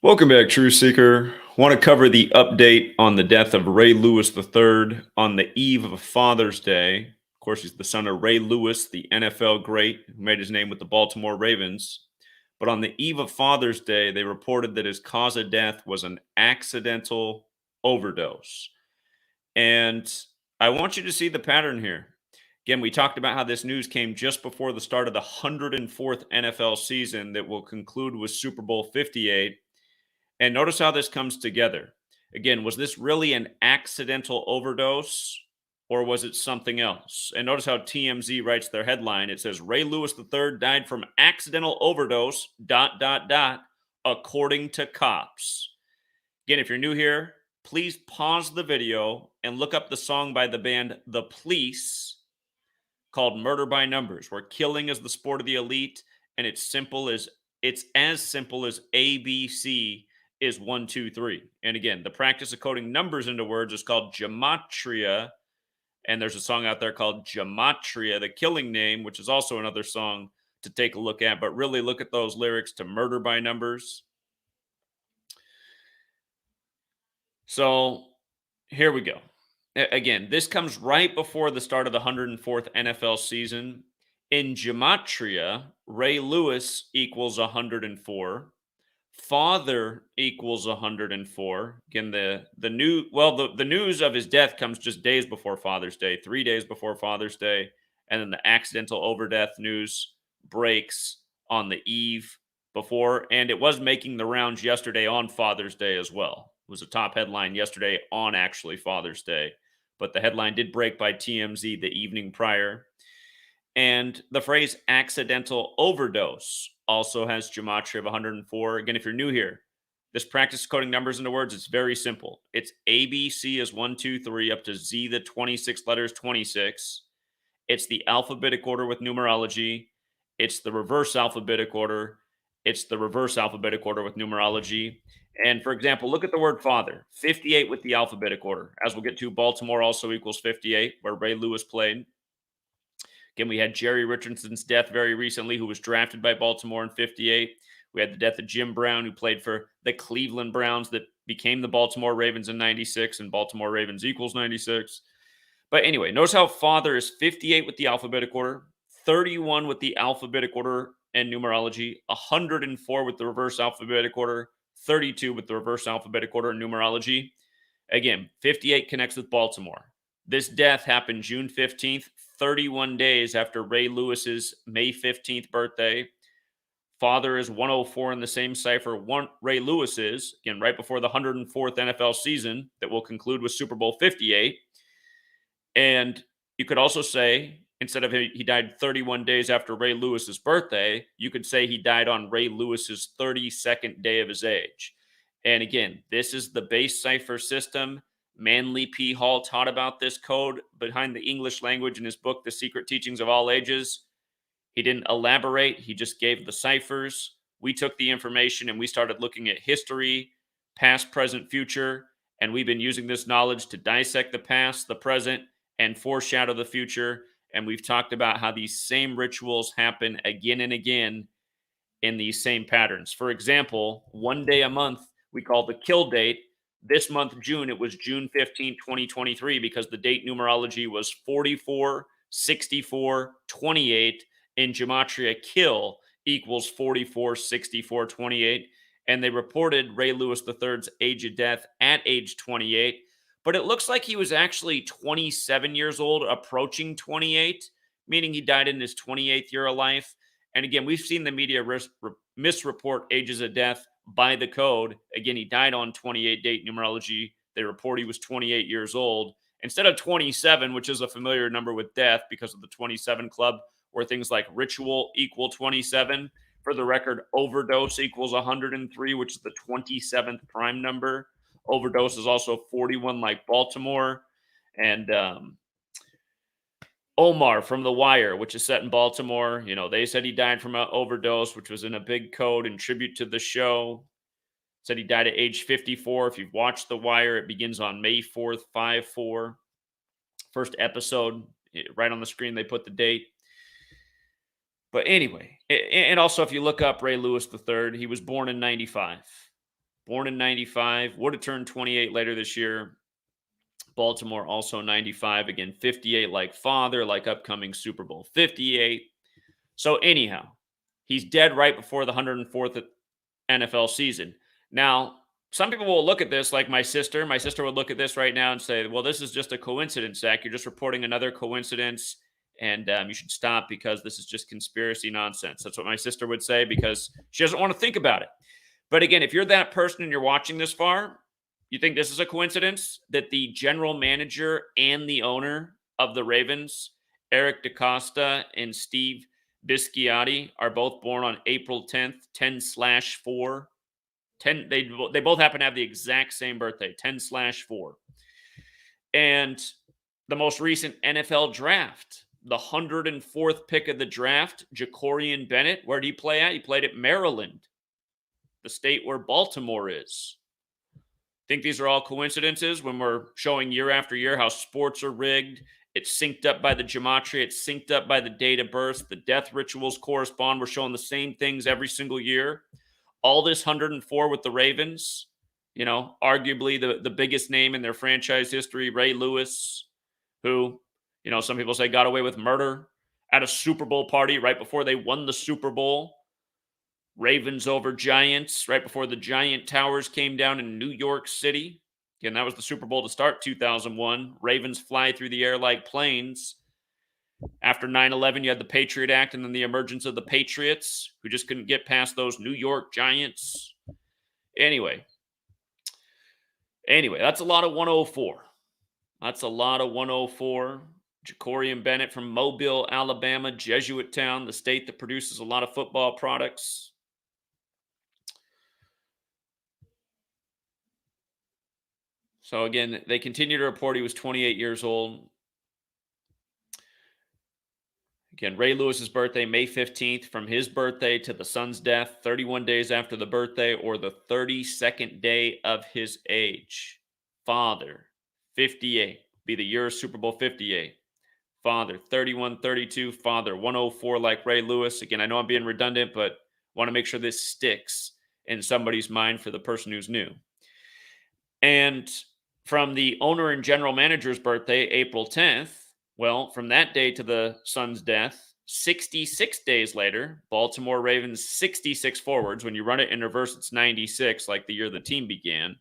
Welcome back, True Seeker. Want to cover the update on the death of Ray Lewis III on the eve of Father's Day. Of course, he's the son of Ray Lewis, the NFL great who made his name with the Baltimore Ravens. But on the eve of Father's Day, they reported that his cause of death was an accidental overdose. And I want you to see the pattern here. Again, we talked about how this news came just before the start of the 104th NFL season that will conclude with Super Bowl 58. And notice how this comes together. Again, was this really an accidental overdose or was it something else? And notice how TMZ writes their headline. It says Ray Lewis III died from accidental overdose, according to cops. Again, if you're new here, please pause the video and look up the song by the band The Police called Murder by Numbers, where killing is the sport of the elite and it's as simple as ABC is 1, 2, 3. And again, the practice of coding numbers into words is called gematria. And there's a song out there called Gematria, the killing name, which is also another song to take a look at. But really look at those lyrics to Murder by Numbers. So here we go. Again, this comes right before the start of the 104th NFL season. In Gematria, Ray Lewis equals 104. Father equals 104. Again, the news of his death comes just days before Father's Day, 3 days before Father's Day, and then the accidental overdeath news breaks on the eve before, and it was making the rounds yesterday on Father's Day as well. It was a top headline yesterday on actually Father's Day, but the headline did break by TMZ the evening prior. And the phrase accidental overdose also has gematria of 104. Again, if you're new here, this practice of coding numbers into words, it's very simple. It's ABC is 1, 2, 3 up to Z, the 26 letters, 26. It's the alphabetic order with numerology. It's the reverse alphabetic order. It's the reverse alphabetic order with numerology. And for example, look at the word father, 58 with the alphabetic order. As we'll get to, Baltimore also equals 58, where Ray Lewis played. Again, we had Jerry Richardson's death very recently, who was drafted by Baltimore in 58. We had the death of Jim Brown, who played for the Cleveland Browns that became the Baltimore Ravens in 96, and Baltimore Ravens equals 96. But anyway, notice how father is 58 with the alphabetic order, 31 with the alphabetic order and numerology, 104 with the reverse alphabetic order, 32 with the reverse alphabetic order and numerology. Again, 58 connects with Baltimore. This death happened June 15th, 31 days after Ray Lewis's May 15th birthday. Father is 104 in the same cipher Ray Lewis is, again, right before the 104th NFL season that will conclude with Super Bowl 58. And you could also say, instead of he died 31 days after Ray Lewis's birthday, you could say he died on Ray Lewis's 32nd day of his age. And again, this is the base cipher system. Manly P. Hall taught about this code behind the English language in his book, The Secret Teachings of All Ages. He didn't elaborate. He just gave the ciphers. We took the information and we started looking at history, past, present, future. And we've been using this knowledge to dissect the past, the present, and foreshadow the future. And we've talked about how these same rituals happen again and again in these same patterns. For example, one day a month we call the kill date. This month, June, it was June 15, 2023, because the date numerology was 44, 64, 28. In Gematria, kill equals 44, 64, 28. And they reported Ray Lewis III's age of death at age 28. But it looks like he was actually 27 years old, approaching 28, meaning he died in his 28th year of life. And again, we've seen the media misreport ages of death by the code. Again, he died on 28 date numerology. They report he was 28 years old instead of 27, which is a familiar number with death because of the 27 club, where things like ritual equal 27. For the record, overdose equals 103, which is the 27th prime number. Overdose is also 41, like Baltimore. And Omar from The Wire, which is set in Baltimore, they said he died from an overdose, which was in a big code in tribute to the show. Said he died at age 54. If you've watched The Wire, it begins on May 4th, 5/4. First episode, right on the screen, they put the date. But anyway, and also if you look up Ray Lewis III, he was born in 95. born in 95, would have turned 28 later this year. Baltimore also 95, again 58 like father, like upcoming Super Bowl 58. So anyhow, he's dead right before the 104th NFL season. Now, some people will look at this like my sister. My sister would look at this right now and say, well, this is just a coincidence, Zach. You're just reporting another coincidence, and you should stop because this is just conspiracy nonsense. That's what my sister would say because she doesn't want to think about it. But again, if you're that person and you're watching this far, you think this is a coincidence that the general manager and the owner of the Ravens, Eric DaCosta and Steve Bisciotti, are both born on April 10th, 10/4. 10, they both happen to have the exact same birthday, 10/4. And the most recent NFL draft, the 104th pick of the draft, Jacorian Bennett, where did he play at? He played at Maryland, the state where Baltimore is. Think these are all coincidences when we're showing year after year how sports are rigged? It's synced up by the gematria. It's synced up by the date of birth. The death rituals correspond. We're showing the same things every single year. All this 104 with the Ravens, arguably the biggest name in their franchise history, Ray Lewis, who, some people say got away with murder at a Super Bowl party right before they won the Super Bowl. Ravens over Giants right before the Giant Towers came down in New York City. Again, that was the Super Bowl to start 2001. Ravens fly through the air like planes. After 9/11, you had the Patriot Act and then the emergence of the Patriots, who just couldn't get past those New York Giants. Anyway, that's a lot of 104. That's a lot of 104. Jacorian Bennett from Mobile, Alabama, Jesuit town, the state that produces a lot of football products. So again, they continue to report he was 28 years old. Again, Ray Lewis's birthday, May 15th, from his birthday to the son's death, 31 days after the birthday, or the 32nd day of his age. Father, 58, be the year of Super Bowl 58. Father, 31, 32. Father, 104 like Ray Lewis. Again, I know I'm being redundant, but want to make sure this sticks in somebody's mind for the person who's new. And from the owner and general manager's birthday, April 10th, well, from that day to the son's death, 66 days later, Baltimore Ravens 66 forwards. When you run it in reverse, it's 96, like the year the team began.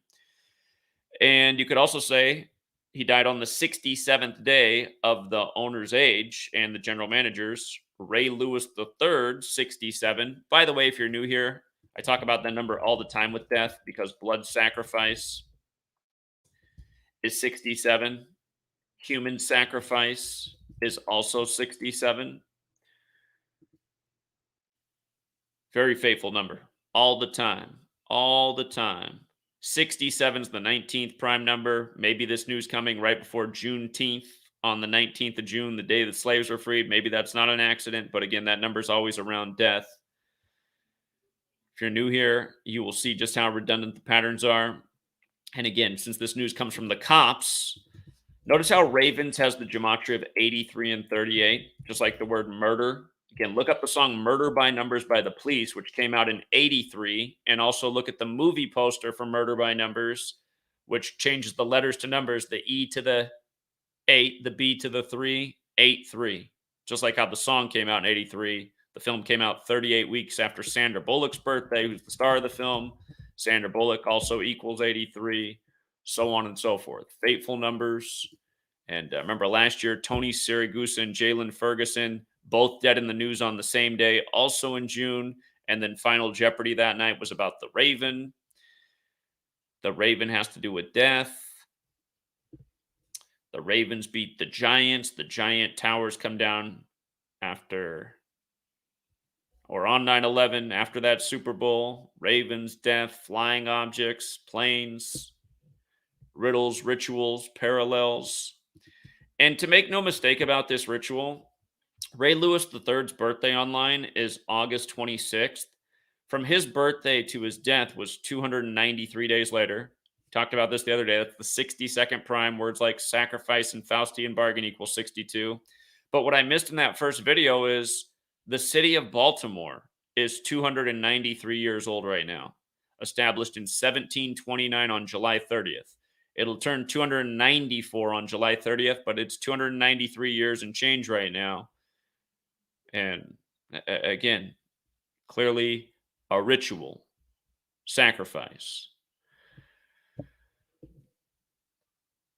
And you could also say he died on the 67th day of the owner's age and the general manager's, Ray Lewis III, 67. By the way, if you're new here, I talk about that number all the time with death because blood sacrifice is 67. Human sacrifice is also 67. Very faithful number. All the time. All the time. 67 is the 19th prime number. Maybe this news coming right before Juneteenth on the 19th of June, the day the slaves were freed. Maybe that's not an accident, but again, that number is always around death. If you're new here, you will see just how redundant the patterns are. And again, since this news comes from the cops, notice how Ravens has the gematria of 83 and 38, just like the word murder. Again, look up the song Murder by Numbers by the Police, which came out in 83, and also look at the movie poster for Murder by Numbers, which changes the letters to numbers, the E to the 8, the B to the 3, 8-3. Just like how the song came out in 83. The film came out 38 weeks after Sandra Bullock's birthday, who's the star of the film. Sandra Bullock also equals 83, so on and so forth. Fateful numbers. And remember last year, Tony Siragusa and Jalen Ferguson, both dead in the news on the same day, also in June. And then Final Jeopardy that night was about the Raven. The Raven has to do with death. The Ravens beat the Giants. The Giant Towers come down after or on 9/11, after that Super Bowl. Ravens, death, flying objects, planes, riddles, rituals, parallels. And to make no mistake about this ritual, Ray Lewis III's birthday online is August 26th. From his birthday to his death was 293 days later. Talked about this the other day. That's the 62nd prime. Words like sacrifice and Faustian bargain equal 62. But what I missed in that first video is the city of Baltimore is 293 years old right now. established in 1729 on July 30th. It'll turn 294 on July 30th, but it's 293 years and change right now. And again, clearly a ritual sacrifice.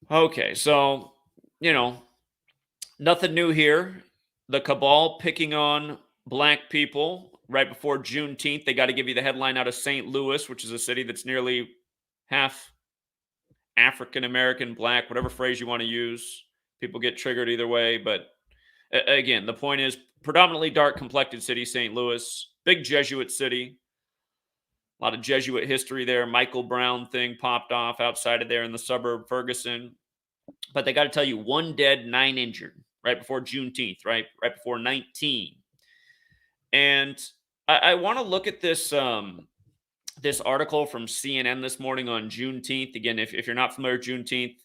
Okay, so, nothing new here. The cabal picking on black people right before Juneteenth. They got to give you the headline out of St. Louis, which is a city that's nearly half African American, black, whatever phrase you want to use. People get triggered either way. But again, the point is predominantly dark complected city, St. Louis, big Jesuit city. A lot of Jesuit history there. Michael Brown thing popped off outside of there in the suburb, Ferguson. But they got to tell you, 1 dead, 9 injured, right before Juneteenth, right before 19. And I want to look at this this article from CNN this morning on Juneteenth. Again, if you're not familiar with Juneteenth,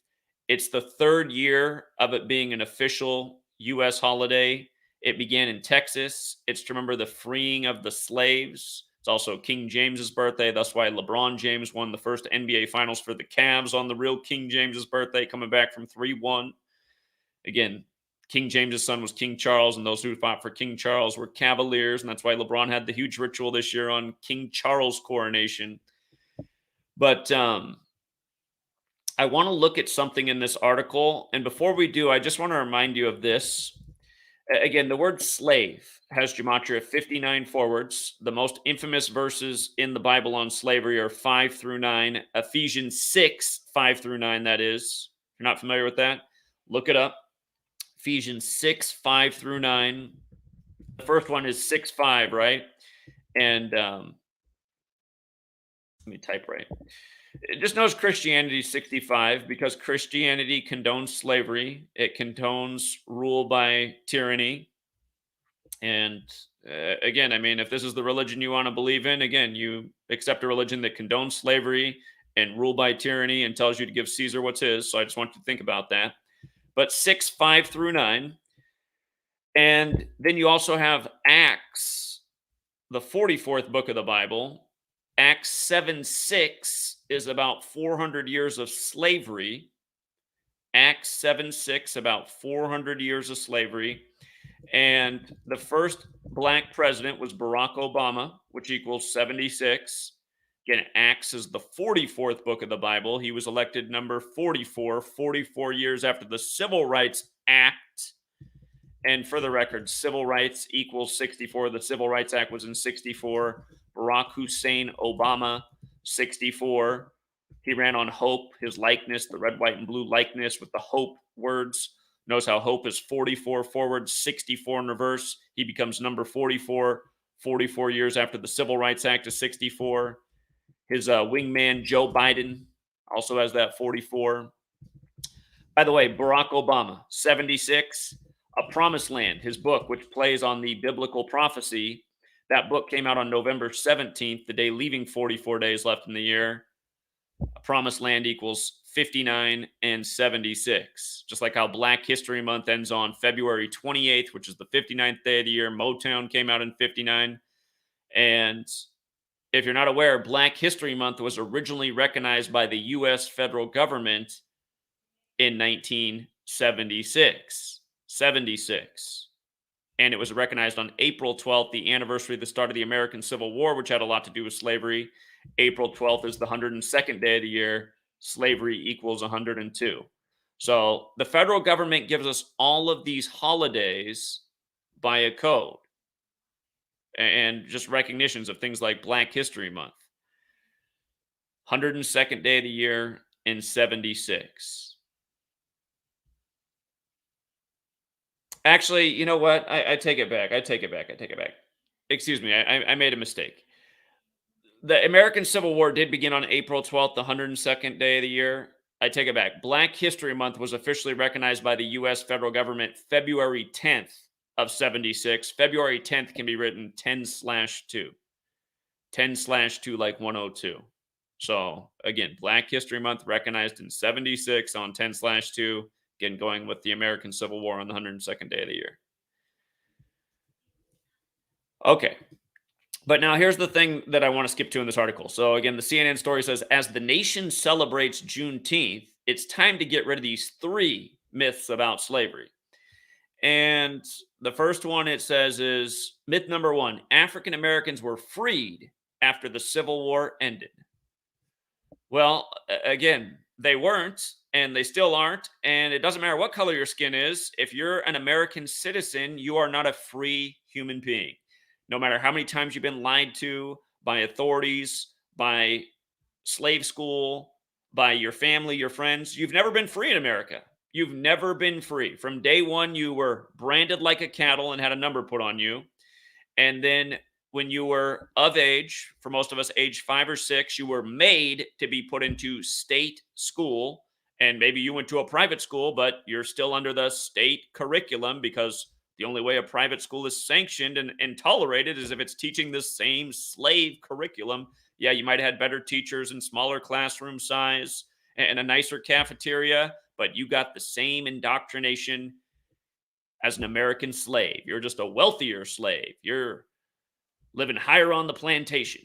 it's the 3rd year of it being an official U.S. holiday. It began in Texas. It's to remember the freeing of the slaves. It's also King James's birthday. That's why LeBron James won the first NBA Finals for the Cavs on the real King James's birthday, coming back from 3-1. Again, King James's son was King Charles, and those who fought for King Charles were Cavaliers, and that's why LeBron had the huge ritual this year on King Charles' coronation. But I want to look at something in this article, and before we do, I just want to remind you of this. Again, the word slave has gematria 59 forwards. The most infamous verses in the Bible on slavery are 5 through 9. Ephesians 6, 5 through 9, that is. If you're not familiar with that, look it up. Ephesians 6, 5 through 9. The first one is 6, 5, right? And let me type right. Just notice Christianity 65, because Christianity condones slavery. It condones rule by tyranny. And again, I mean, if this is the religion you want to believe in, again, you accept a religion that condones slavery and rule by tyranny and tells you to give Caesar what's his. So I just want you to think about that. But 6, 5 through 9. And then you also have Acts, the 44th book of the Bible. Acts 7, 6 is about 400 years of slavery. Acts 7, 6, about 400 years of slavery. And the first black president was Barack Obama, which equals 76. Again, Acts is the 44th book of the Bible. He was elected number 44 years after the Civil Rights Act. And for the record, civil rights equals 64. The Civil Rights Act was in 64. Barack Hussein Obama, 64. He ran on hope, his likeness, the red, white, and blue likeness with the hope words. Notice how hope is 44 forward, 64 in reverse. He becomes number 44 years after the Civil Rights Act is 64. His wingman, Joe Biden, also has that 44. By the way, Barack Obama, 76. A Promised Land, his book, which plays on the biblical prophecy. That book came out on November 17th, the day leaving 44 days left in the year. A Promised Land equals 59 and 76. Just like how Black History Month ends on February 28th, which is the 59th day of the year. Motown came out in 59. And if you're not aware, Black History Month was originally recognized by the U.S. federal government in 1976. And it was recognized on April 12th, the anniversary of the start of the American Civil War, which had a lot to do with slavery. April 12th is the 102nd day of the year. Slavery equals 102. So the federal government gives us all of these holidays by a code and just recognitions of things like Black History Month. 102nd day of the year in 76. Actually, you know what? I take it back. Excuse me. I made a mistake. The American Civil War did begin on April 12th, the 102nd day of the year. I take it back. Black History Month was officially recognized by the U.S. federal government February 10th of 76. February 10th can be written 10/2. 10/2 like 102. So, again, Black History Month recognized in 76 on 10/2. Again, going with the American Civil War on the 102nd day of the year. Okay. But now here's the thing that I want to skip to in this article. So again, the CNN story says, as the nation celebrates Juneteenth, it's time to get rid of these three myths about slavery. And the first one it says is myth number one: African Americans were freed after the Civil War ended. Well, again, they weren't, and they still aren't. And it doesn't matter what color your skin is. If you're an American citizen, you are not a free human being. No matter how many times you've been lied to by authorities, by slave school, by your family, your friends, you've never been free in America. You've never been free. From day one, you were branded like a cattle and had a number put on you. And then when you were of age, for most of us, age 5 or 6, you were made to be put into state school. And maybe you went to a private school, but you're still under the state curriculum because the only way a private school is sanctioned and tolerated is if it's teaching the same slave curriculum. Yeah, you might have had better teachers and smaller classroom size and a nicer cafeteria, but you got the same indoctrination as an American slave. You're just a wealthier slave. You're living higher on the plantation.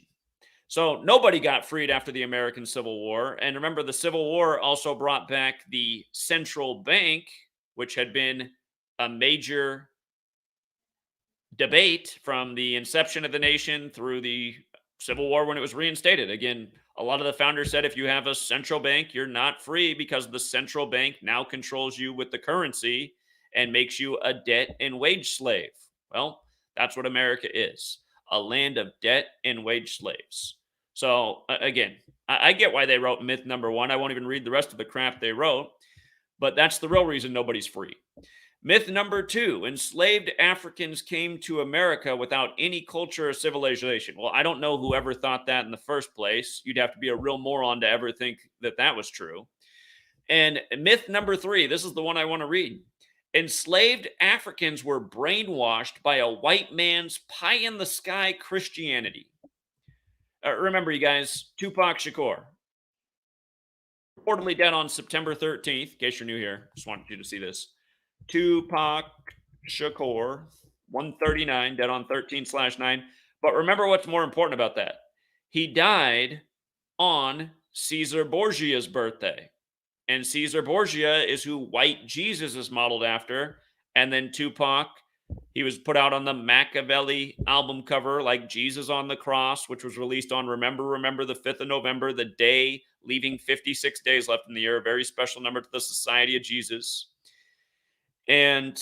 So nobody got freed after the American Civil War. And remember, the Civil War also brought back the central bank, which had been a major debate from the inception of the nation through the Civil War when it was reinstated. Again, a lot of the founders said if you have a central bank, you're not free because the central bank now controls you with the currency and makes you a debt and wage slave. Well, that's what America is, a land of debt and wage slaves. So, again, I get why they wrote myth number one. I won't even read the rest of the crap they wrote, but that's the real reason nobody's free. Myth number two: enslaved Africans came to America without any culture or civilization. Well, I don't know whoever thought that in the first place. You'd have to be a real moron to ever think that that was true. And myth number three, this is the one I want to read: enslaved Africans were brainwashed by a white man's pie in the sky Christianity. Remember, you guys, Tupac Shakur, reportedly dead on September 13th, in case you're new here. Just wanted you to see this. Tupac Shakur, 139, dead on 13/9. But remember what's more important about that. He died on Caesar Borgia's birthday. And Caesar Borgia is who White Jesus is modeled after. And then Tupac, he was put out on the Machiavelli album cover like Jesus on the Cross, which was released on Remember the 5th of November, the day leaving 56 days left in the year. A very special number to the Society of Jesus. And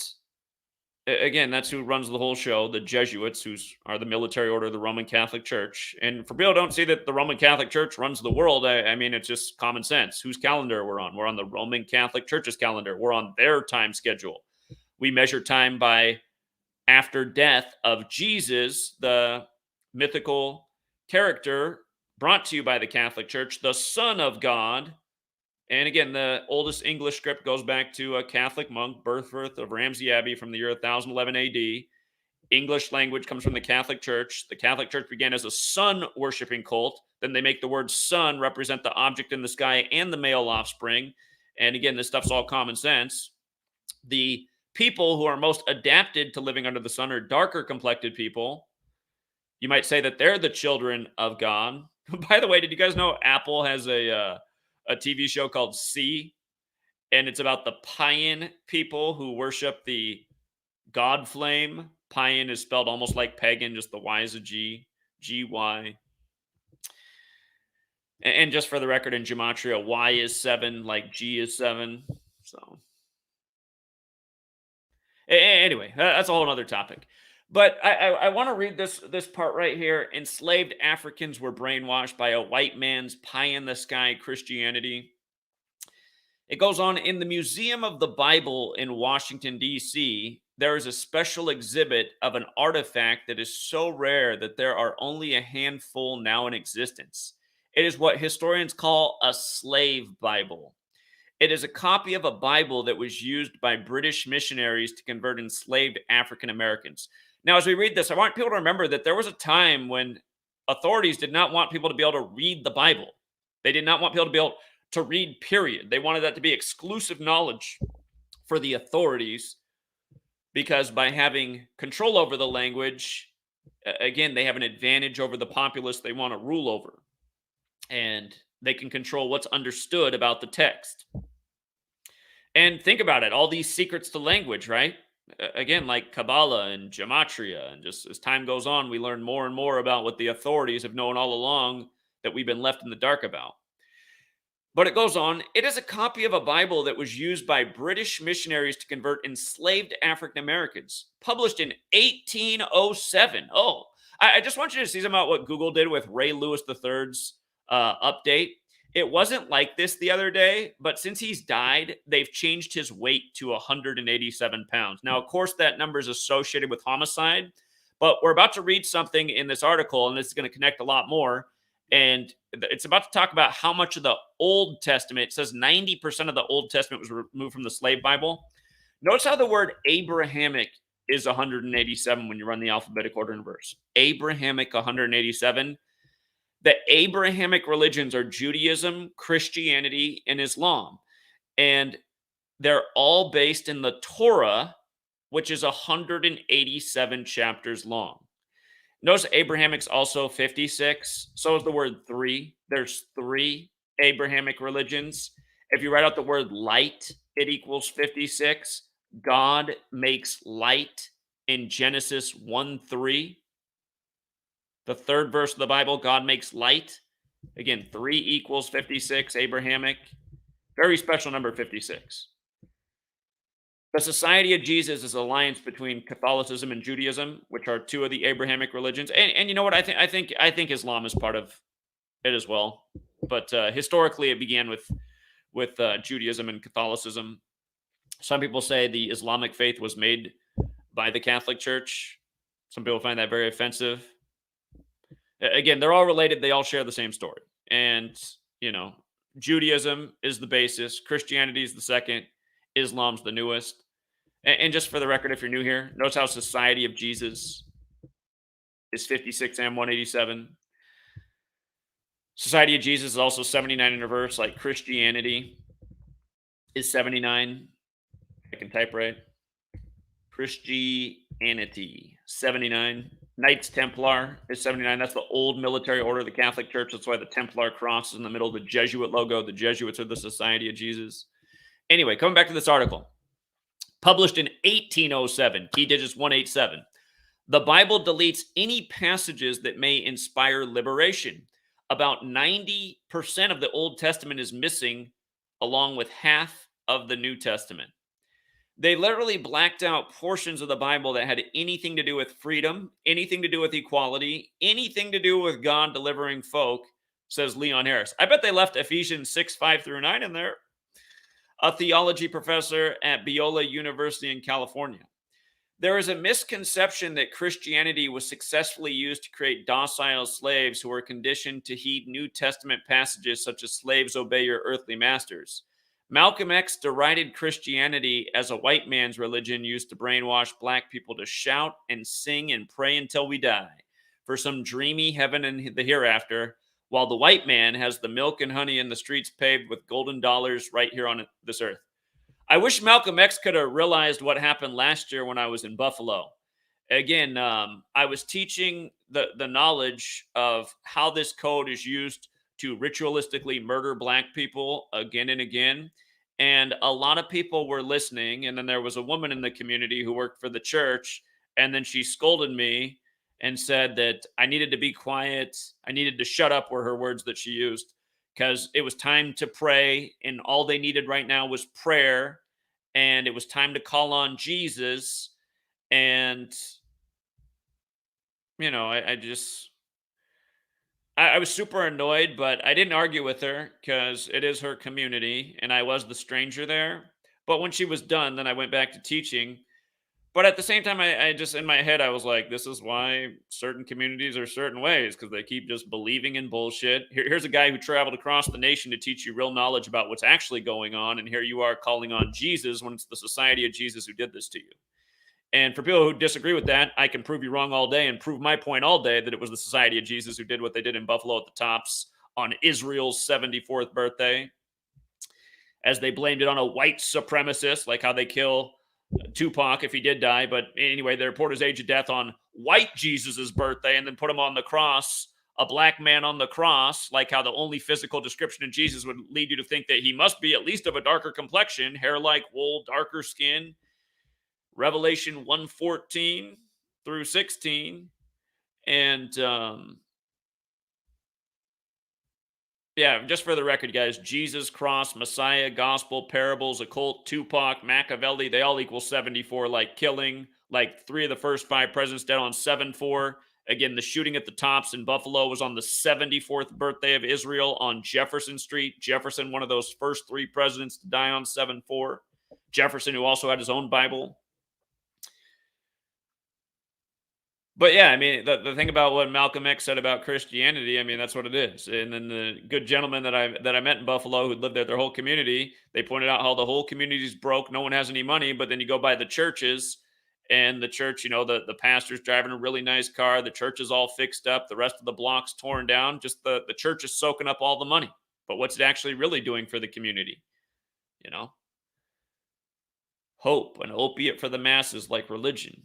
again, that's who runs the whole show, the Jesuits, who are the military order of the Roman Catholic Church. And for people who don't see that the Roman Catholic Church runs the world, I mean, it's just common sense. Whose calendar we're on? We're on the Roman Catholic Church's calendar. We're on their time schedule. We measure time by after death of Jesus, the mythical character brought to you by the Catholic Church, the Son of God. And again, the oldest English script goes back to a Catholic monk, Berthworth of Ramsey Abbey from the year 1011 AD. English language comes from the Catholic Church. The Catholic Church began as a sun worshiping cult. Then they make the word sun represent the object in the sky and the male offspring. And again, this stuff's all common sense. The people who are most adapted to living under the sun are darker complected people. You might say that they're the children of God. By the way, did you guys know Apple has a TV show called C, and it's about the Payan people who worship the God flame. Payan is spelled almost like pagan, just the Y is a G, G-Y. And just for the record, in Gematria, Y is 7, like G is 7. So anyway, that's a whole other topic. But I want to read this part right here. Enslaved Africans were brainwashed by a white man's pie-in-the-sky Christianity. It goes on, in the Museum of the Bible in Washington, D.C., there is a special exhibit of an artifact that is so rare that there are only a handful now in existence. It is what historians call a slave Bible. It is a copy of a Bible that was used by British missionaries to convert enslaved African Americans. Now, as we read this, I want people to remember that there was a time when authorities did not want people to be able to read the Bible. They did not want people to be able to read, period. They wanted that to be exclusive knowledge for the authorities, because by having control over the language, Again, they have an advantage over the populace they want to rule over, and they can control what's understood about the text. And think about it, all these secrets to language, right? Again, like Kabbalah and Gematria, and just as time goes on, we learn more and more about what the authorities have known all along that we've been left in the dark about. But it goes on, it is a copy of a Bible that was used by British missionaries to convert enslaved African Americans, published in 1807. Oh, I just want you to see some about what Google did with Ray Lewis III's update. It wasn't like this the other day, but since he's died, they've changed his weight to 187 pounds. Now, of course, that number is associated with homicide, but we're about to read something in this article, and this is going to connect a lot more. And it's about to talk about how much of the Old Testament, it says 90% of the Old Testament was removed from the slave Bible. Notice how the word Abrahamic is 187 when you run the alphabetic order in verse. Abrahamic 187. The Abrahamic religions are Judaism, Christianity, and Islam. And they're all based in the Torah, which is 187 chapters long. Notice Abrahamic's also 56. So is the word three. There's three Abrahamic religions. If you write out the word light, it equals 56. God makes light in Genesis 1:3. The third verse of the Bible, God makes light. Again, 3 equals 56, Abrahamic. Very special number, 56. The Society of Jesus is an alliance between Catholicism and Judaism, which are two of the Abrahamic religions. And you know what? I think Islam is part of it as well. But historically, it began with Judaism and Catholicism. Some people say the Islamic faith was made by the Catholic Church. Some people find that very offensive. Again, they're all related. They all share the same story. And, Judaism is the basis. Christianity is the second. Islam's the newest. And just for the record, if you're new here, notice how Society of Jesus is 56 and 187. Society of Jesus is also 79 in reverse, like Christianity is 79. I can type right. Christianity, 79. Knights Templar is 79. That's the old military order of the Catholic Church. That's why the Templar cross is in the middle of the Jesuit logo. The Jesuits are the Society of Jesus. Anyway, coming back to this article. Published in 1807, key digits 187. The Bible deletes any passages that may inspire liberation. About 90% of the Old Testament is missing, along with half of the New Testament. They literally blacked out portions of the Bible that had anything to do with freedom, anything to do with equality, anything to do with God delivering folk, says Leon Harris. I bet they left Ephesians 6:5-9 in there. A theology professor at Biola University in California. There is a misconception that Christianity was successfully used to create docile slaves who were conditioned to heed New Testament passages such as slaves obey your earthly masters. Malcolm X derided Christianity as a white man's religion used to brainwash black people to shout and sing and pray until we die for some dreamy heaven and the hereafter, while the white man has the milk and honey and the streets paved with golden dollars right here on this earth. I wish Malcolm X could have realized what happened last year when I was in Buffalo. Again, I was teaching the knowledge of how this code is used to ritualistically murder black people again and again. And a lot of people were listening. And then there was a woman in the community who worked for the church. And then she scolded me and said that I needed to be quiet. I needed to shut up, were her words that she used, because it was time to pray. And all they needed right now was prayer. And it was time to call on Jesus. And, I was super annoyed, but I didn't argue with her because it is her community and I was the stranger there. But when she was done, then I went back to teaching. But at the same time, I just, in my head, I was like, this is why certain communities are certain ways, because they keep just believing in bullshit. Here's a guy who traveled across the nation to teach you real knowledge about what's actually going on. And here you are calling on Jesus when it's the Society of Jesus who did this to you. And for people who disagree with that, I can prove you wrong all day and prove my point all day that it was the Society of Jesus who did what they did in Buffalo at the Tops on Israel's 74th birthday, as they blamed it on a white supremacist, like how they kill Tupac if he did die. But anyway, they report his age of death on white Jesus's birthday and then put him on the cross, a black man on the cross, like how the only physical description of Jesus would lead you to think that he must be at least of a darker complexion, hair like wool, darker skin. Revelation 1:14 through 16. And yeah, just for the record, guys, Jesus, cross, Messiah, gospel, parables, occult, Tupac, Machiavelli, they all equal 74, like killing, like 3 of the first 5 presidents dead on 7/4. Again, the shooting at the Tops in Buffalo was on the 74th birthday of Israel on Jefferson Street. Jefferson, one of those first 3 presidents to die on 7/4. Jefferson, who also had his own Bible. But yeah, I mean, the thing about what Malcolm X said about Christianity, I mean, that's what it is. And then the good gentleman that I met in Buffalo who lived there, their whole community, they pointed out how the whole community's broke, no one has any money. But then you go by the churches, and the church, the pastor's driving a really nice car, the church is all fixed up, the rest of the block's torn down. Just the church is soaking up all the money. But what's it actually really doing for the community? You know, hope, an opiate for the masses like religion.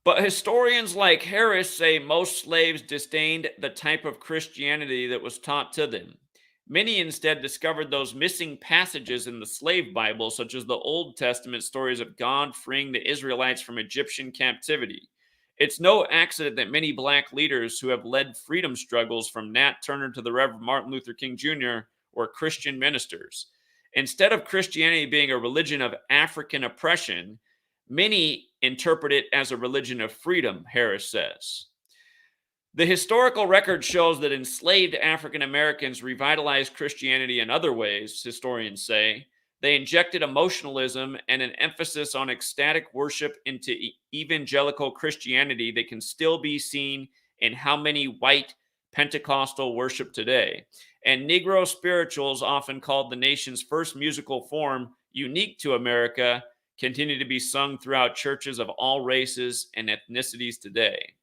But historians like Harris say most slaves disdained the type of Christianity that was taught to them. Many instead discovered those missing passages in the slave Bible, such as the Old Testament stories of God freeing the Israelites from Egyptian captivity. It's no accident that many black leaders who have led freedom struggles, from Nat Turner to the Reverend Martin Luther King Jr., were Christian ministers. Instead of Christianity being a religion of African oppression, many interpret it as a religion of freedom, Harris says. The historical record shows that enslaved African Americans revitalized Christianity in other ways, historians say. They injected emotionalism and an emphasis on ecstatic worship into evangelical Christianity that can still be seen in how many white Pentecostal worship today. And Negro spirituals, often called the nation's first musical form, unique to America, continue to be sung throughout churches of all races and ethnicities today.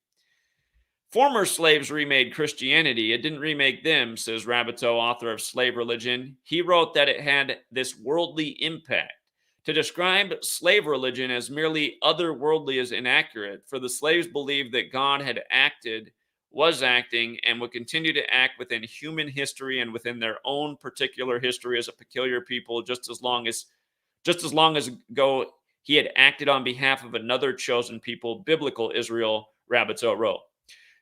Former slaves remade Christianity. It didn't remake them, says Rabbitoh, author of Slave Religion. He wrote that it had this worldly impact. To describe slave religion as merely otherworldly is inaccurate, for the slaves believed that God had acted, was acting, and would continue to act within human history and within their own particular history as a peculiar people, just as long as ago he had acted on behalf of another chosen people, biblical Israel, Rabbitoh wrote.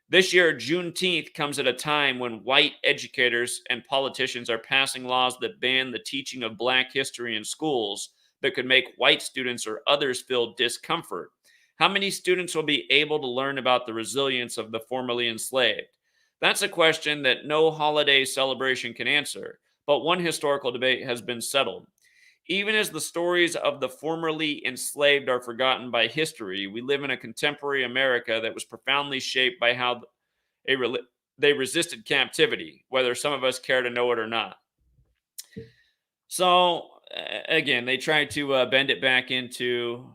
This year, Juneteenth comes at a time when white educators and politicians are passing laws that ban the teaching of Black history in schools that could make white students or others feel discomfort. How many students will be able to learn about the resilience of the formerly enslaved? That's a question that no holiday celebration can answer, but one historical debate has been settled. Even as the stories of the formerly enslaved are forgotten by history, we live in a contemporary America that was profoundly shaped by how they resisted captivity, whether some of us care to know it or not. So, again, they tried to bend it back into,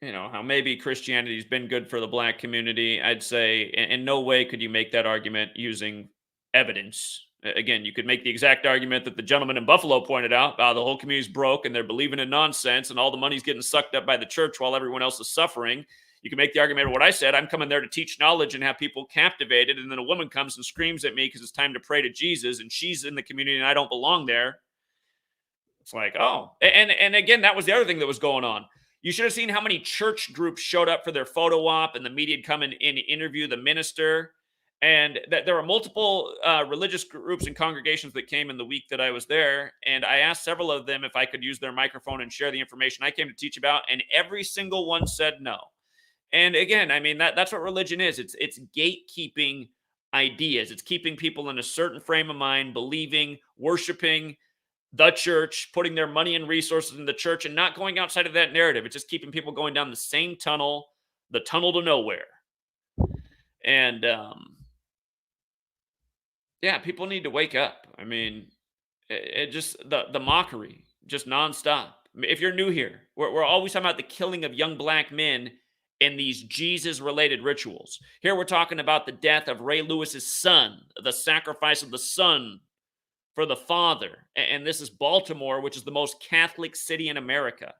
how maybe Christianity's been good for the Black community. I'd say in no way could you make that argument using evidence. Again, you could make the exact argument that the gentleman in Buffalo pointed out. The whole community's broke and they're believing in nonsense and all the money's getting sucked up by the church while everyone else is suffering. You can make the argument of what I said. I'm coming there to teach knowledge and have people captivated. And then a woman comes and screams at me because it's time to pray to Jesus and she's in the community and I don't belong there. It's like, oh, and again, that was the other thing that was going on. You should have seen how many church groups showed up for their photo op and the media would come in and interview the minister. And that there were multiple religious groups and congregations that came in the week that I was there. And I asked several of them if I could use their microphone and share the information I came to teach about. And every single one said no. And again, I mean, that's what religion is. It's gatekeeping ideas. It's keeping people in a certain frame of mind, believing, worshiping the church, putting their money and resources in the church and not going outside of that narrative. It's just keeping people going down the same tunnel, the tunnel to nowhere. And, yeah, people need to wake up. I mean, it just the mockery, just nonstop. If you're new here, we're always talking about the killing of young Black men in these Jesus-related rituals. Here we're talking about the death of Ray Lewis's son, the sacrifice of the son for the father. And this is Baltimore, which is the most Catholic city in America.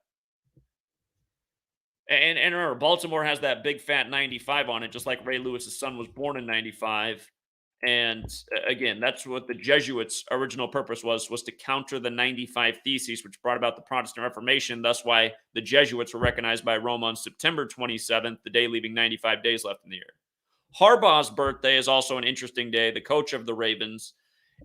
And remember, Baltimore has that big fat 95 on it, just like Ray Lewis's son was born in 95. And again, that's what the Jesuits' original purpose was to counter the 95 Theses, which brought about the Protestant Reformation. Thus, why the Jesuits were recognized by Rome on September 27th, the day leaving 95 days left in the year. Harbaugh's birthday is also an interesting day, the coach of the Ravens.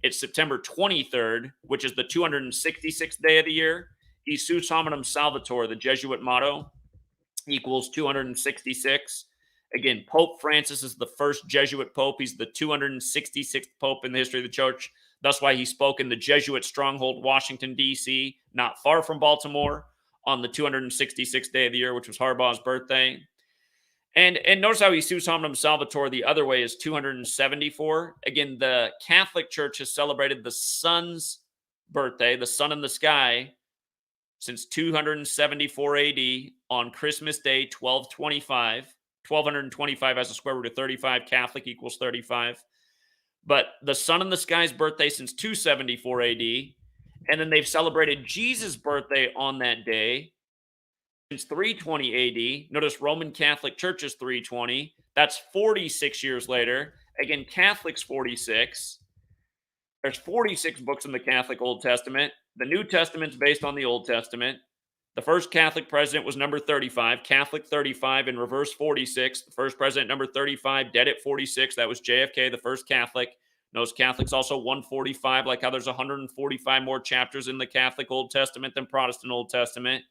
It's September 23rd, which is the 266th day of the year. Isus Hominum Salvator, the Jesuit motto, equals 266. Again, Pope Francis is the first Jesuit pope. He's the 266th pope in the history of the church. That's why he spoke in the Jesuit stronghold, Washington, D.C., not far from Baltimore, on the 266th day of the year, which was Harbaugh's birthday. And notice how Isus Hominum Salvator the other way is 274. Again, the Catholic Church has celebrated the sun's birthday, the sun in the sky, since 274 AD on Christmas Day, 1225. 1225 has a square root of 35. Catholic equals 35. But the sun in the sky's birthday since 274 AD. And then they've celebrated Jesus' birthday on that day since 320 AD. Notice Roman Catholic Church is 320. That's 46 years later. Again, Catholic's 46. There's 46 books in the Catholic Old Testament. The New Testament's based on the Old Testament. The first Catholic president was number 35, Catholic 35, in reverse 46. The first president, number 35, dead at 46. That was JFK, the first Catholic. Notice Catholic's also 145, like how there's 145 more chapters in the Catholic Old Testament than Protestant Old Testament.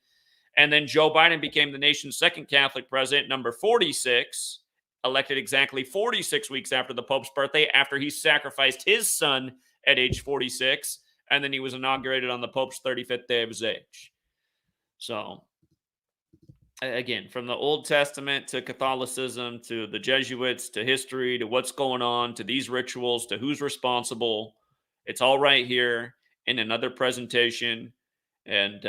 And then Joe Biden became the nation's second Catholic president, number 46, elected exactly 46 weeks after the Pope's birthday, after he sacrificed his son at age 46, and then he was inaugurated on the Pope's 35th day of his age. So, again, from the Old Testament to Catholicism to the Jesuits to history to what's going on to these rituals to who's responsible, it's all right here in another presentation. And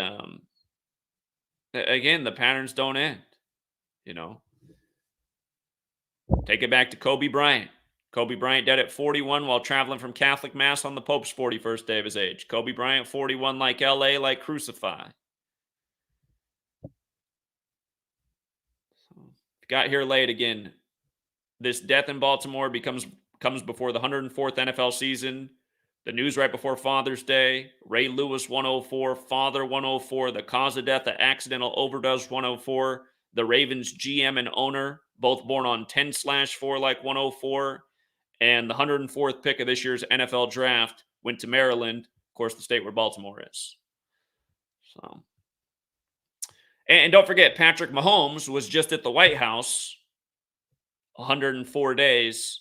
again, the patterns don't end. Take it back to Kobe Bryant. Kobe Bryant dead at 41 while traveling from Catholic Mass on the Pope's 41st day of his age. Kobe Bryant, 41, like LA, like Crucify. Got here late again. This death in Baltimore comes before the 104th NFL season. The news right before Father's Day. Ray Lewis, 104. Father, 104. The cause of death, an accidental overdose, 104. The Ravens GM and owner, both born on 10/4, like 104. And the 104th pick of this year's NFL draft went to Maryland, of course, the state where Baltimore is. So, and don't forget, Patrick Mahomes was just at the White House 104 days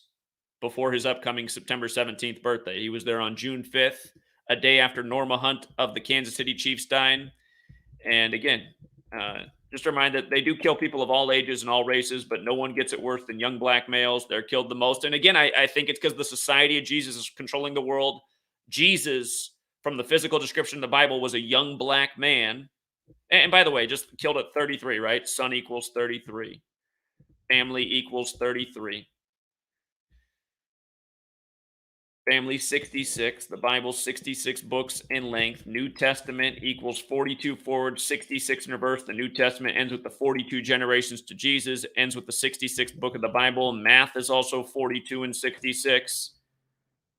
before his upcoming September 17th birthday. He was there on June 5th, a day after Norma Hunt of the Kansas City Chiefs died. And again, just a reminder that they do kill people of all ages and all races, but no one gets it worse than young black males. They're killed the most. And again, I think it's because the society of Jesus is controlling the world. Jesus, from the physical description of the Bible, was a young black man. And by the way, just killed at 33, right? Son equals 33. Family equals 33. Family 66. The Bible 66 books in length. New Testament equals 42 forward, 66 in reverse. The New Testament ends with the 42 generations to Jesus, ends with the 66th book of the Bible. Math is also 42 and 66.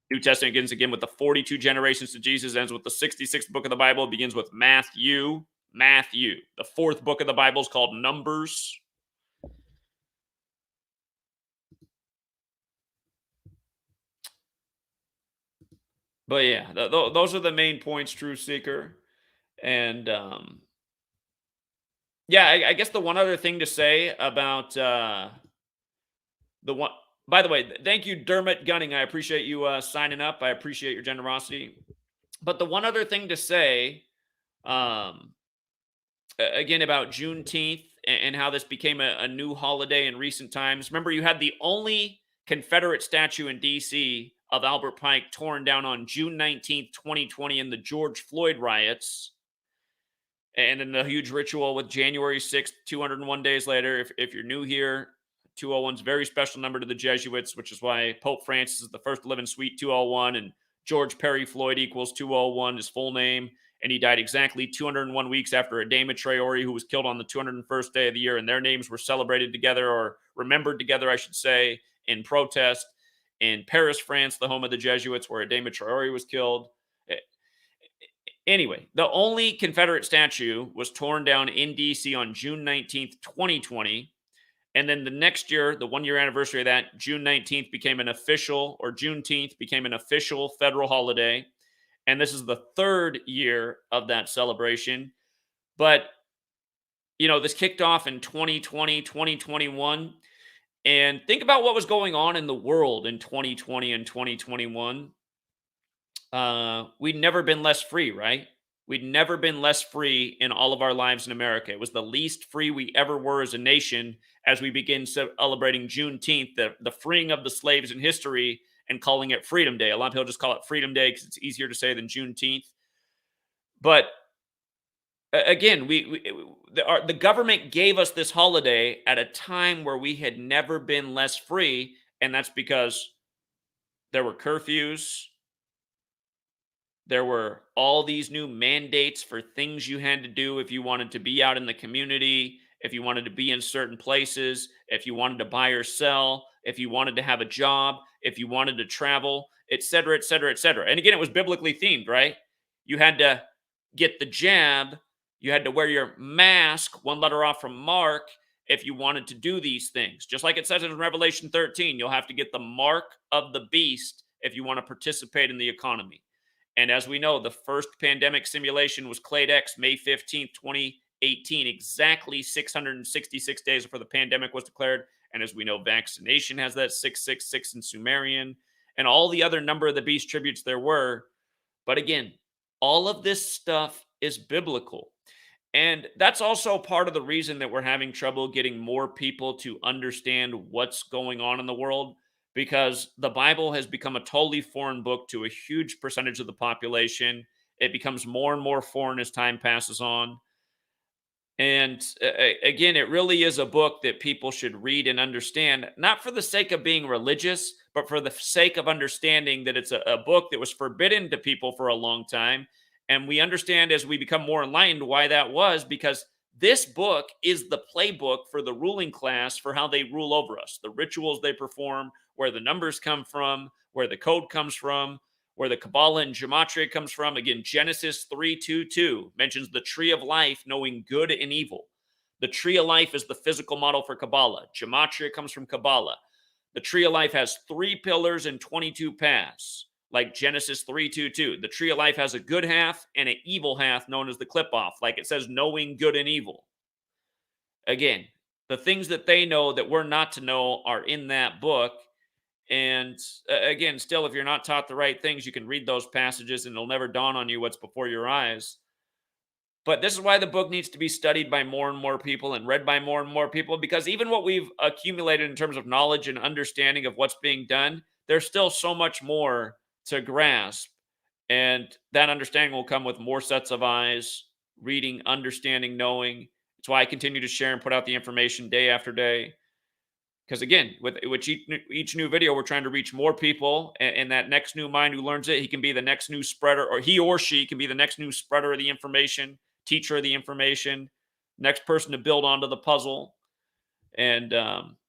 New Testament begins again with the 42 generations to Jesus, ends with the 66th book of the Bible, begins with Matthew. Matthew. The fourth book of the Bible is called Numbers. But yeah, those are the main points, True Seeker. And yeah, I guess the one other thing to say about the one, by the way, thank you, Dermot Gunning. I appreciate you signing up. I appreciate your generosity. But the one other thing to say, again, about Juneteenth and how this became a new holiday in recent times. Remember, you had the only Confederate statue in D.C. of Albert Pike torn down on June 19th, 2020 in the George Floyd riots. And then the huge ritual with January 6th, 201 days later. If you're new here, 201 is a very special number to the Jesuits, which is why Pope Francis is the first to live in Suite 201, and George Perry Floyd equals 201, his full name. And he died exactly 201 weeks after a Matriori who was killed on the 201st day of the year, and their names were celebrated together, or remembered together, I should say, in protest in Paris, France, the home of the Jesuits, where a Matriori was killed. Eh, Anyway, the only Confederate statue was torn down in DC on June 19th, 2020. And then the next year, the 1 year anniversary of that, June 19th became an official, or Juneteenth became an official federal holiday. And this is the third year of that celebration. But, this kicked off in 2020, 2021. And think about what was going on in the world in 2020 and 2021. We'd never been less free, right? We'd never been less free in all of our lives in America. It was the least free we ever were as a nation as we begin celebrating Juneteenth, the freeing of the slaves in history, and calling it Freedom Day. A lot of people just call it Freedom Day because it's easier to say than Juneteenth. But again, the government gave us this holiday at a time where we had never been less free, and that's because there were curfews. There were all these new mandates for things you had to do if you wanted to be out in the community, if you wanted to be in certain places, if you wanted to buy or sell, if you wanted to have a job, if you wanted to travel, et cetera, et cetera, et cetera. And again, it was biblically themed, right? You had to get the jab, you had to wear your mask, one letter off from Mark, if you wanted to do these things. Just like it says in Revelation 13, you'll have to get the mark of the beast if you want to participate in the economy. And as we know, the first pandemic simulation was Clade X, May 15th, 2018, exactly 666 days before the pandemic was declared. And as we know, vaccination has that 666 in Sumerian, and all the other number of the beast tributes there were. But again, all of this stuff is biblical. And that's also part of the reason that we're having trouble getting more people to understand what's going on in the world, because the Bible has become a totally foreign book to a huge percentage of the population. It becomes more and more foreign as time passes on. And again, it really is a book that people should read and understand, not for the sake of being religious, but for the sake of understanding that it's a book that was forbidden to people for a long time. And we understand as we become more enlightened why that was, because this book is the playbook for the ruling class for how they rule over us, the rituals they perform, where the numbers come from, where the code comes from, where the Kabbalah and Gematria comes from. Again, Genesis 3:2:2 mentions the tree of life, knowing good and evil. The tree of life is the physical model for Kabbalah. Gematria comes from Kabbalah. The tree of life has 3 pillars and 22 paths, like Genesis 3:2:2. The tree of life has a good half and an evil half known as the clip-off, like it says knowing good and evil. Again, the things that they know that we're not to know are in that book. And again, still, if you're not taught the right things, you can read those passages and it'll never dawn on you what's before your eyes. But this is why the book needs to be studied by more and more people and read by more and more people, because even what we've accumulated in terms of knowledge and understanding of what's being done, there's still so much more to grasp. And that understanding will come with more sets of eyes, reading, understanding, knowing. It's why I continue to share and put out the information day after day. Because again, with each new video, we're trying to reach more people, and that next new mind who learns it, he can be the next new spreader, or he or she can be the next new spreader of the information, teacher of the information, next person to build onto the puzzle. And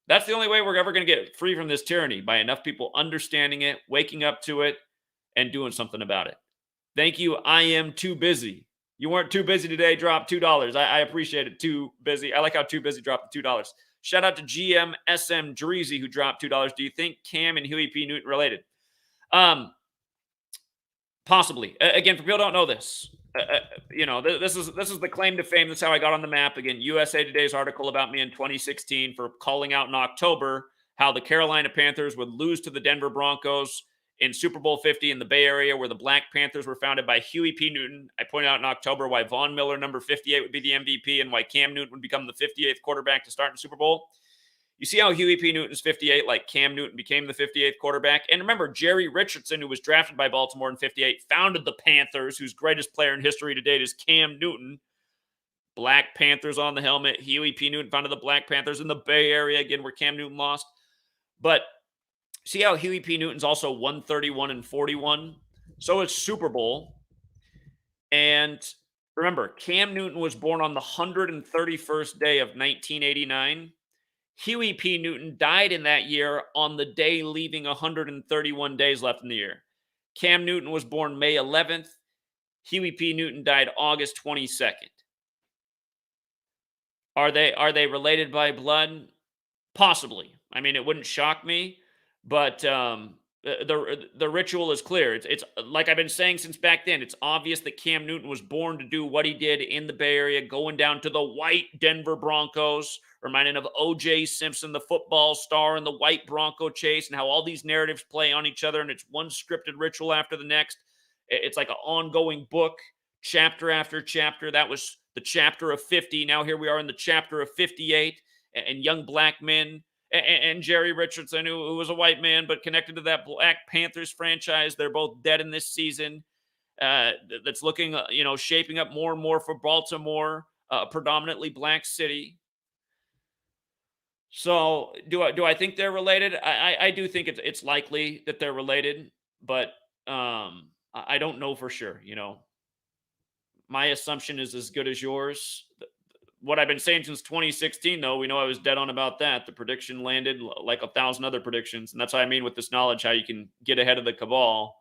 that's the only way we're ever going to get free from this tyranny, by enough people understanding it, waking up to it, and doing something about it. Thank you. I am too busy. You weren't too busy today. Drop $2. I appreciate it. Too busy. I like how Too Busy dropped the $2. Shout out to GM Dreezy, who dropped $2. Do you think Cam and Huey P. Newton related? Possibly. Again, for people who don't know this, this is the claim to fame. That's how I got on the map. Again, USA Today's article about me in 2016 for calling out in October how the Carolina Panthers would lose to the Denver Broncos in Super Bowl 50 in the Bay Area, where the Black Panthers were founded by Huey P. Newton. I pointed out in October why Von Miller, number 58, would be the MVP, and why Cam Newton would become the 58th quarterback to start in the Super Bowl. You see how Huey P. Newton's 58, like Cam Newton became the 58th quarterback? And remember, Jerry Richardson, who was drafted by Baltimore in 58, founded the Panthers, whose greatest player in history to date is Cam Newton. Black Panthers on the helmet. Huey P. Newton founded the Black Panthers in the Bay Area, again, where Cam Newton lost. But see how Huey P. Newton's also 131-41? So it's Super Bowl. And remember, Cam Newton was born on the 131st day of 1989. Huey P. Newton died in that year on the day leaving 131 days left in the year. Cam Newton was born May 11th. Huey P. Newton died August 22nd. Are they related by blood? Possibly. I mean, it wouldn't shock me, but the ritual is clear. It's like I've been saying since back then. It's obvious that Cam Newton was born to do what he did in the Bay Area, going down to the white Denver Broncos, reminding of O.J. Simpson, the football star, and the white Bronco chase, and how all these narratives play on each other, and it's one scripted ritual after the next. It's like an ongoing book, chapter after chapter. That was the chapter of 50. Now here we are in the chapter of 58, and young black men and Jerry Richardson, who was a white man but connected to that Black Panthers franchise. They're both dead in this season. That's looking, shaping up more and more for Baltimore, a predominantly black city. So, do I think they're related? I do think it's likely that they're related, but I don't know for sure. My assumption is as good as yours. What I've been saying since 2016, though, we know I was dead on about that. The prediction landed like 1,000 other predictions. And that's what I mean with this knowledge, how you can get ahead of the cabal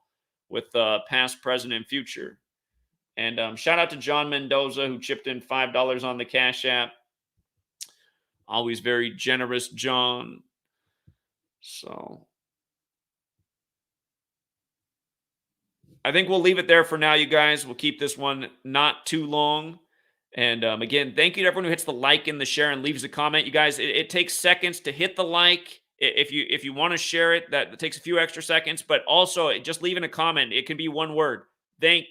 with past, present, and future. And shout out to John Mendoza, who chipped in $5 on the Cash App. Always very generous, John. So I think we'll leave it there for now, you guys. We'll keep this one not too long. And again, thank you to everyone who hits the like and the share and leaves a comment. You guys, it takes seconds to hit the like. If you want to share it, that takes a few extra seconds. But also, just leaving a comment. It can be one word,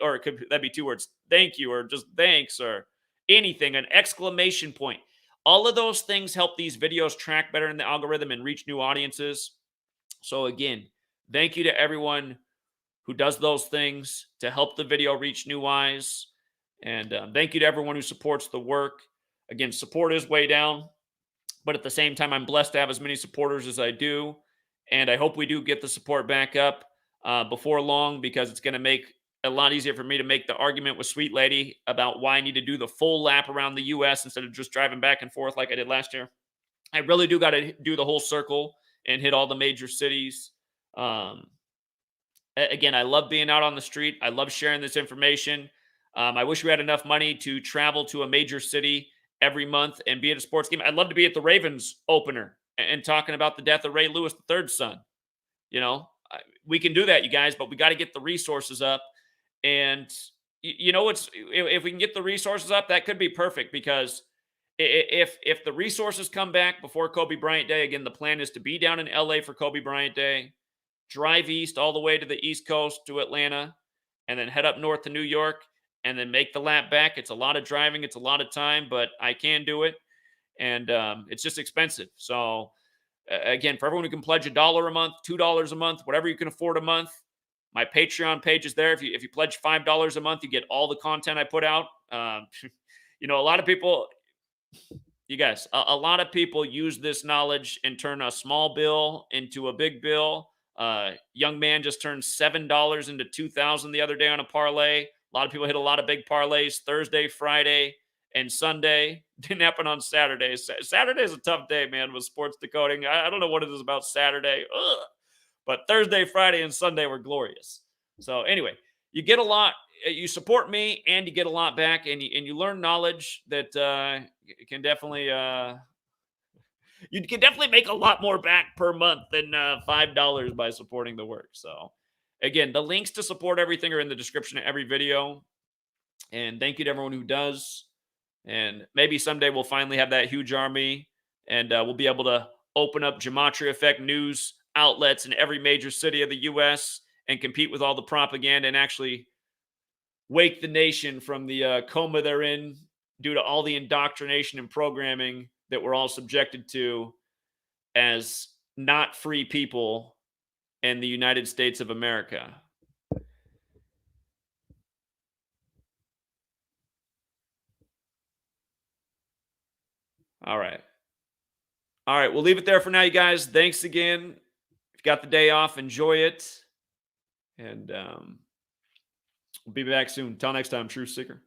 or that'd be two words. Thank you, or just thanks, or anything, an exclamation point. All of those things help these videos track better in the algorithm and reach new audiences. So again, thank you to everyone who does those things to help the video reach new eyes. And thank you to everyone who supports the work. Again, support is way down, but at the same time, I'm blessed to have as many supporters as I do. And I hope we do get the support back up before long, because it's going to make it a lot easier for me to make the argument with Sweet Lady about why I need to do the full lap around the U.S. instead of just driving back and forth like I did last year. I really do got to do the whole circle and hit all the major cities. Again, I love being out on the street. I love sharing this information. I wish we had enough money to travel to a major city every month and be at a sports game. I'd love to be at the Ravens opener and talking about the death of Ray Lewis III's son. We can do that, you guys, but we got to get the resources up. And if we can get the resources up, that could be perfect, because if the resources come back before Kobe Bryant Day, again, the plan is to be down in LA for Kobe Bryant Day, drive east all the way to the East Coast to Atlanta, and then head up north to New York, and then make the lap back. It's a lot of driving. It's a lot of time, but I can do it. And it's just expensive. So again, for everyone who can pledge $1 a month, $2 a month, whatever you can afford a month, my Patreon page is there. If you pledge $5 a month, you get all the content I put out. A lot of people, you guys, a lot of people use this knowledge and turn a small bill into a big bill. Young man just turned $7 into $2,000 the other day on a parlay. A lot of people hit a lot of big parlays Thursday, Friday, and Sunday. Didn't happen on Saturday. Saturday is a tough day, man, with sports decoding. I don't know what it is about Saturday. Ugh. But Thursday, Friday, and Sunday were glorious. So anyway, you get a lot. You support me, and you get a lot back, and you learn knowledge that can definitely you can definitely make a lot more back per month than $5 by supporting the work. So again, the links to support everything are in the description of every video. And thank you to everyone who does. And maybe someday we'll finally have that huge army, and we'll be able to open up GematriaEffectNews outlets in every major city of the U.S. and compete with all the propaganda and actually wake the nation from the coma they're in due to all the indoctrination and programming that we're all subjected to as not free people in the United States of America. All right. All right. We'll leave it there for now, you guys. Thanks again. If you got the day off, enjoy it. And We'll be back soon. Till next time, Truth Seeker.